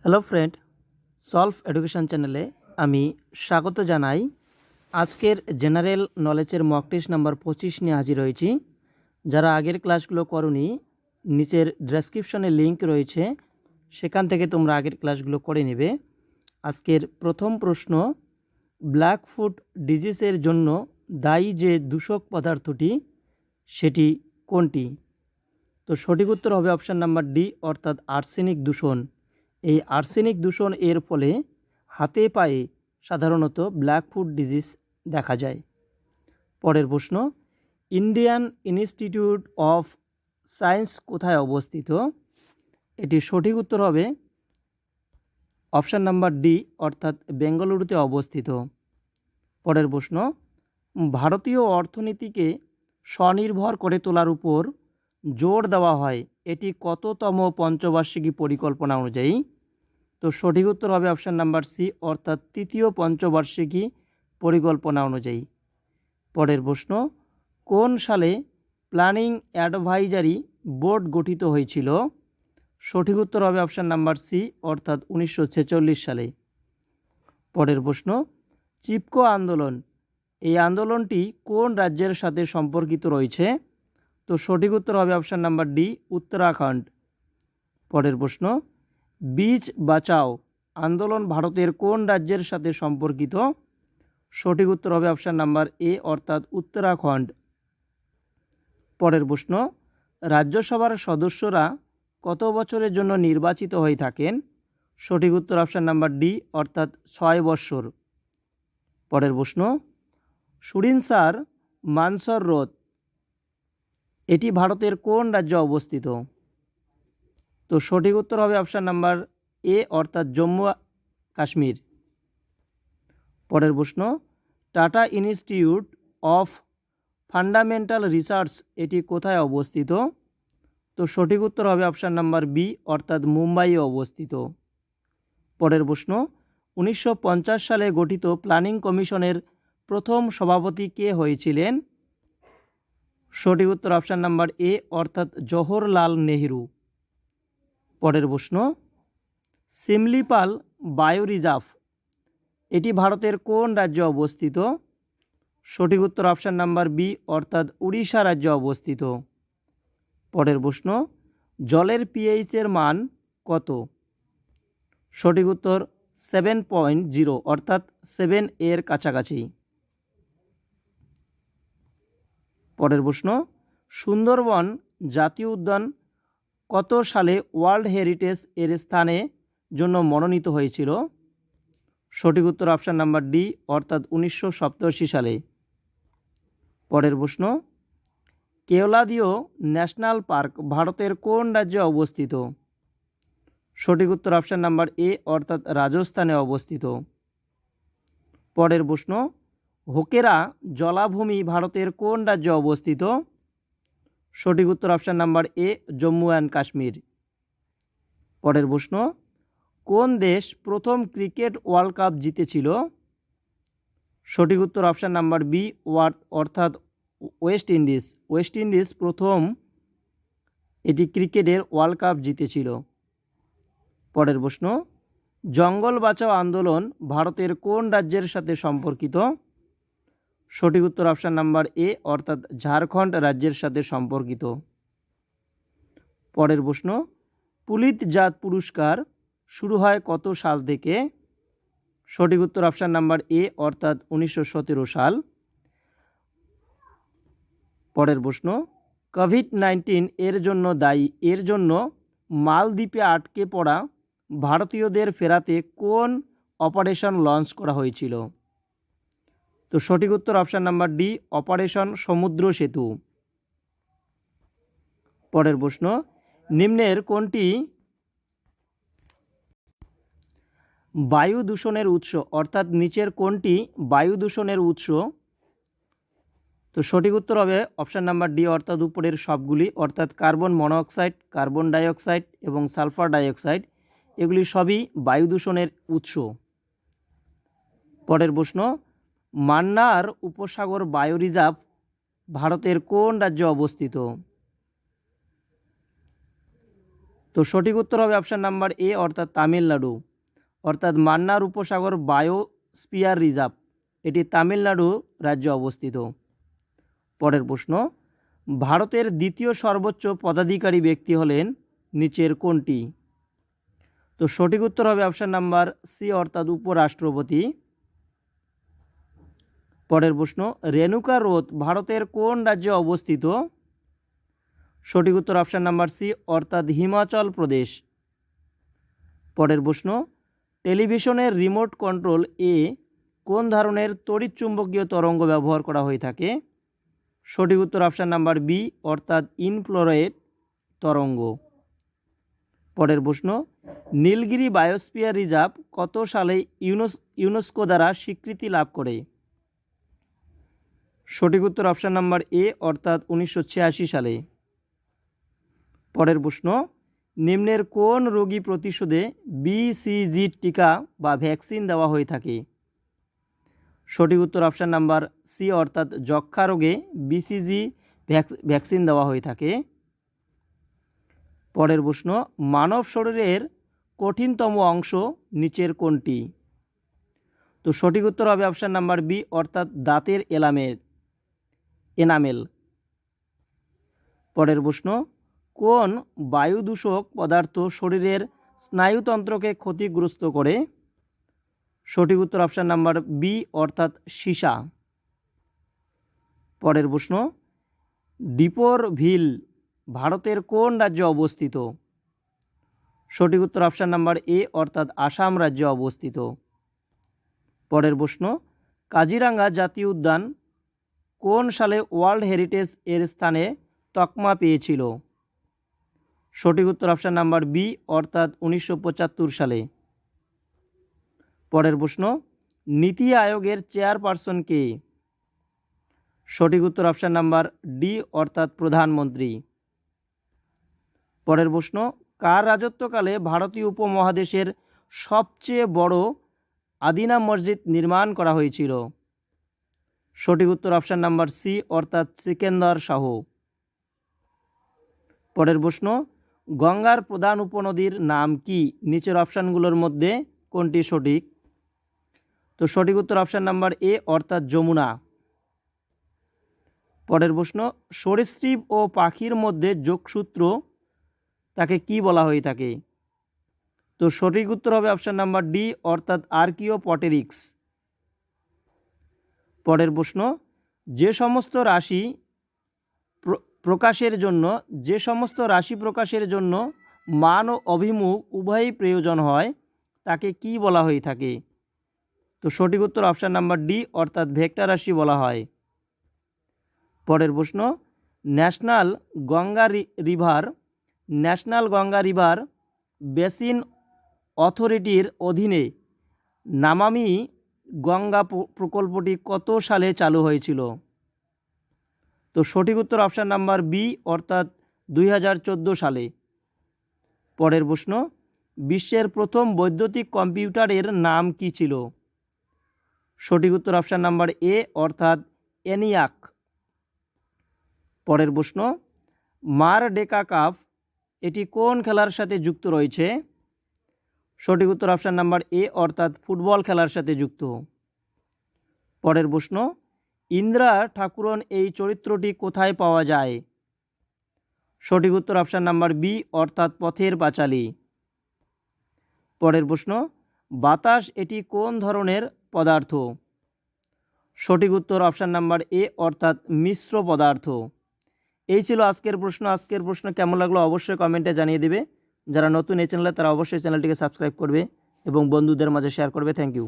Hello friend, solve education চ্যানেলে আমি স্বাগত জানাই। আজকের জেনারেল নলেজের মক টেস্ট নাম্বার 25 নিয়ে হাজির হয়েছি। যারা আগের ক্লাসগুলো করোনি, নিচের ডেসক্রিপশনে লিংক রয়েছে, সেখান থেকে তোমরা আগের ক্লাসগুলো করে নেবে। আজকের প্রথম প্রশ্ন, ব্ল্যাক ফুট ডিজিজের জন্য দায়ী যে দূষক পদার্থটি সেটি কোনটি? তো সঠিক উত্তর হবে অপশান নাম্বার ডি, অর্থাৎ আর্সেনিক দূষণ। এই আর্সেনিক দূষণ এর ফলে হাতে পায়ে সাধারণত ব্ল্যাক ফুট ডিজিজ দেখা যায়। পরের প্রশ্ন, ইন্ডিয়ান ইনস্টিটিউট অফ সায়েন্স কোথায় অবস্থিত? এটি সঠিক উত্তর হবে অপশান নাম্বার ডি, অর্থাৎ বেঙ্গালুরুতে অবস্থিত। পরের প্রশ্ন, ভারতীয় অর্থনীতিকে স্বনির্ভর করে তোলার উপর জোর দেওয়া হয়, এটি কততম পঞ্চবার্ষিকী পরিকল্পনা অনুযায়ী? তো সঠিক উত্তর হবে অপশান নাম্বার সি, অর্থাৎ তৃতীয় পঞ্চবার্ষিকী পরিকল্পনা অনুযায়ী। পরের প্রশ্ন, কোন সালে প্ল্যানিং অ্যাডভাইজারি বোর্ড গঠিত হয়েছিল? সঠিক উত্তর হবে অপশান নাম্বার সি, অর্থাৎ 1946 সালে। পরের প্রশ্ন, চিপকো আন্দোলন, এই আন্দোলনটি কোন রাজ্যের সাথে সম্পর্কিত রয়েছে? তো সঠিক উত্তর হবে অপশান নাম্বার ডি, উত্তরাখণ্ড। পরের প্রশ্ন, বীজ বাঁচাও আন্দোলন ভারতের কোন রাজ্যের সাথে সম্পর্কিত? সঠিক উত্তর হবে অপশান নাম্বার এ, অর্থাৎ উত্তরাখণ্ড। পরের প্রশ্ন, রাজ্যসভার সদস্যরা কত বছরের জন্য নির্বাচিত হয়ে থাকেন? সঠিক উত্তর অপশান নাম্বার ডি, অর্থাৎ 6 বৎসর। পরের প্রশ্ন, সুরিনসার মানসর হ্রদ, এটি ভারতের কোন রাজ্যে অবস্থিত? তো সঠিক উত্তর হবে অপশান নাম্বার এ, অর্থাৎ জম্মু কাশ্মীর। পরের প্রশ্ন, tata institute of fundamental research, এটি কোথায় অবস্থিত? তো সঠিক উত্তর হবে অপশান নাম্বার বি, অর্থাৎ মুম্বাইয়ে অবস্থিত। পরের প্রশ্ন, 1950 সালে গঠিত প্ল্যানিং কমিশনের প্রথম সভাপতি কে হয়েছিলেন? সঠিক উত্তর অপশান নাম্বার এ, অর্থাৎ জওহরলাল নেহেরু। পরের প্রশ্ন, সিমলিপাল বায়ো রিজার্ভ, এটি ভারতের কোন রাজ্যে অবস্থিত? সঠিক উত্তর অপশান নাম্বার বি, অর্থাৎ উড়িষ্যা রাজ্যে অবস্থিত। পরের প্রশ্ন, জলের পিএইচের মান কত? সঠিক উত্তর 7.0, অর্থাৎ 7 এর কাছাকাছি। পরের প্রশ্ন, সুন্দরবন জাতীয় উদ্যান কত সালে ওয়ার্ল্ড হেরিটেজ এর স্থানে জন্য মনোনীত হয়েছিল? সঠিক উত্তর অপশান নাম্বার ডি, অর্থাৎ 1987 সালে। পরের প্রশ্ন, কেওলাদিও ন্যাশনাল পার্ক ভারতের কোন রাজ্যে অবস্থিত? সঠিক উত্তর অপশান নাম্বার এ, অর্থাৎ রাজস্থানে অবস্থিত। পরের প্রশ্ন, হোকেরা জলাভূমি ভারতের কোন রাজ্যে অবস্থিত? সঠিক উত্তর option number A, Jammu and Kashmir. পরের প্রশ্ন, কোন দেশ প্রথম ক্রিকেট ওয়ার্ল্ড কাপ জিতেছিল? সঠিক উত্তর অপশান নাম্বার বি, অর্থাৎ ওয়েস্ট ইন্ডিজ। ওয়েস্ট ইন্ডিজ প্রথম এটি ক্রিকেটের ওয়ার্ল্ড কাপ জিতেছিল। পরের প্রশ্ন, জঙ্গল বাঁচাও আন্দোলন ভারতের কোন রাজ্যের সাথে সম্পর্কিত? সঠিক উত্তর অপশান নাম্বার এ, অর্থাৎ ঝাড়খণ্ড রাজ্যের সাথে সম্পর্কিত। পরের প্রশ্ন, পুলিত জাত পুরস্কার শুরু হয় কত সাল থেকে? সঠিক উত্তর অপশান নাম্বার এ, অর্থাৎ 1917 সাল। পরের প্রশ্ন, কোভিড-19 এর জন্য দায়ী, এর জন্য মালদ্বীপে আটকে পড়া ভারতীয়দের ফেরাতে কোন অপারেশন লঞ্চ করা হয়েছিল? তো সঠিক উত্তর অপশান নাম্বার ডি, অপারেশন সমুদ্র সেতু। পরের প্রশ্ন, নিম্নের কোনটি বায়ু দূষণের উৎস, অর্থাৎ নিচের কোনটি বায়ু দূষণের উৎস? তো সঠিক উত্তর হবে অপশান নাম্বার ডি, অর্থাৎ উপরের সবগুলি, অর্থাৎ কার্বন মনোঅক্সাইড, কার্বন ডাইঅক্সাইড এবং সালফার ডাইঅক্সাইড, এগুলি সবই বায়ু দূষণের উৎস। পরের প্রশ্ন, মান্নার উপসাগর বায়ো রিজার্ভ ভারতের কোন রাজ্যে অবস্থিত? তো সঠিক উত্তর হবে অপশান নাম্বার এ অর্থাৎ তামিলনাড়ু। অর্থাৎ মান্নার উপসাগর বায়োস্ফিয়ার রিজার্ভ এটি তামিলনাড়ু রাজ্যে অবস্থিত। পরের প্রশ্ন, ভারতের দ্বিতীয় সর্বোচ্চ পদাধিকারী ব্যক্তি হলেন নিচের কোনটি? তো সঠিক উত্তর হবে অপশান নাম্বার সি অর্থাৎ উপরাষ্ট্রপতি। পরের প্রশ্ন, রেণুকা হ্রদ ভারতের কোন রাজ্যে অবস্থিত? সঠিক উত্তর অপশান নাম্বার সি অর্থাৎ হিমাচল প্রদেশ। পরের প্রশ্ন, টেলিভিশনের রিমোট কন্ট্রোল এ কোন ধরনের তড়িৎচুম্বকীয় তরঙ্গ ব্যবহার করা হয়ে থাকে? সঠিক উত্তর অপশান নাম্বার বি অর্থাৎ ইনফ্রারেড তরঙ্গ। পরের প্রশ্ন, নীলগিরি বায়োস্ফিয়ার রিজার্ভ কত সালে ইউনেস্কো দ্বারা স্বীকৃতি লাভ করে? সঠিক উত্তর অপশান নাম্বার এ অর্থাৎ 1986 সালে। পরের প্রশ্ন, নিম্নের কোন রোগী প্রতিশোধে BCG টিকা বা ভ্যাকসিন দেওয়া হয়ে থাকে? সঠিক উত্তর অপশান নাম্বার সি অর্থাৎ যক্ষ্মা রোগে BCG ভ্যাকসিন দেওয়া হয়ে থাকে। পরের প্রশ্ন, মানব শরীরের কঠিনতম অংশ নিচের কোনটি? তো সঠিক উত্তর হবে অপশান নাম্বার বি অর্থাৎ দাঁতের এনামেল। পরের প্রশ্ন, কোন বায়ু দূষক পদার্থ শরীরের স্নায়ুতন্ত্রকে ক্ষতিগ্রস্ত করে? সঠিক উত্তর অপশান নাম্বার বি অর্থাৎ সীসা। পরের প্রশ্ন, ডিপোরভিল ভারতের কোন রাজ্যে অবস্থিত? সঠিক উত্তর অপশান নাম্বার এ অর্থাৎ আসাম রাজ্যে অবস্থিত। পরের প্রশ্ন, কাজিরাঙ্গা জাতীয় উদ্যান কোন সালে ওয়ার্ল্ড হেরিটেজ এর স্থানে তকমা পেয়েছিল? সঠিক উত্তর অপশান নাম্বার বি অর্থাৎ 1975 সালে। পরের প্রশ্ন, নীতি আয়োগের চেয়ারপারসন কে? সঠিক উত্তর অপশান নাম্বার ডি অর্থাৎ প্রধানমন্ত্রী। পরের প্রশ্ন, কার রাজত্বকালে ভারতীয় উপমহাদেশের সবচেয়ে বড় আদিনা মসজিদ নির্মাণ করা হয়েছিল? সঠিক উত্তর অপশান নাম্বার সি অর্থাৎ সিকেন্দর শাহ। পরের প্রশ্ন, গঙ্গার প্রধান উপনদীর নাম কি? নিচের অপশানগুলোর মধ্যে কোনটি সঠিক? তো সঠিক উত্তর অপশান নাম্বার এ অর্থাৎ যমুনা। পরের প্রশ্ন, সরীসৃপ ও পাখির মধ্যে যোগসূত্র তাকে কি বলা হয়ে থাকে? তো সঠিক উত্তর হবে অপশান নাম্বার ডি অর্থাৎ আর্কিওপটেরিক্স। পরের প্রশ্ন, যে সমস্ত রাশি প্রকাশের জন্য মান ও অভিমুখ উভয়ই প্রয়োজন হয় তাকে কি বলা হয়ে থাকে? তো সঠিক উত্তর অপশান নাম্বার ডি অর্থাৎ ভেক্টর রাশি বলা হয়। পরের প্রশ্ন, ন্যাশনাল গঙ্গা রিভার বেসিন অথরিটির অধীনে নামামি গঙ্গা প্রকল্পটি কত সালে চালু হয়েছিল? তো সঠিক উত্তর অপশান নাম্বার বি অর্থাৎ 2014 সালে। পরের প্রশ্ন, বিশ্বের প্রথম বৈদ্যুতিক কম্পিউটারের নাম কি ছিল? সঠিক উত্তর অপশান নাম্বার এ অর্থাৎ এনিয়াক। পরের প্রশ্ন, মারডেকা কাপ এটি কোন খেলার সাথে যুক্ত রয়েছে? সঠিক উত্তর অপশান নাম্বার এ অর্থাৎ ফুটবল খেলার সাথে যুক্ত। পরের প্রশ্ন, ইন্দ্রা ঠাকুরন এই চরিত্রটি কোথায় পাওয়া যায়? সঠিক উত্তর অপশান নাম্বার বি অর্থাৎ পথের পাঁচালী। পরের প্রশ্ন, বাতাস এটি কোন ধরনের পদার্থ? সঠিক উত্তর অপশান নাম্বার এ অর্থাৎ মিশ্র পদার্থ। এই ছিল আজকের প্রশ্ন কেমন লাগলো অবশ্যই কমেন্টে জানিয়ে দেবে। যারা নতুন এই চ্যানেলে তারা অবশ্যই চ্যানেলটিকে সাবস্ক্রাইব করবে এবং বন্ধুদের মাঝে শেয়ার করবে। Thank you.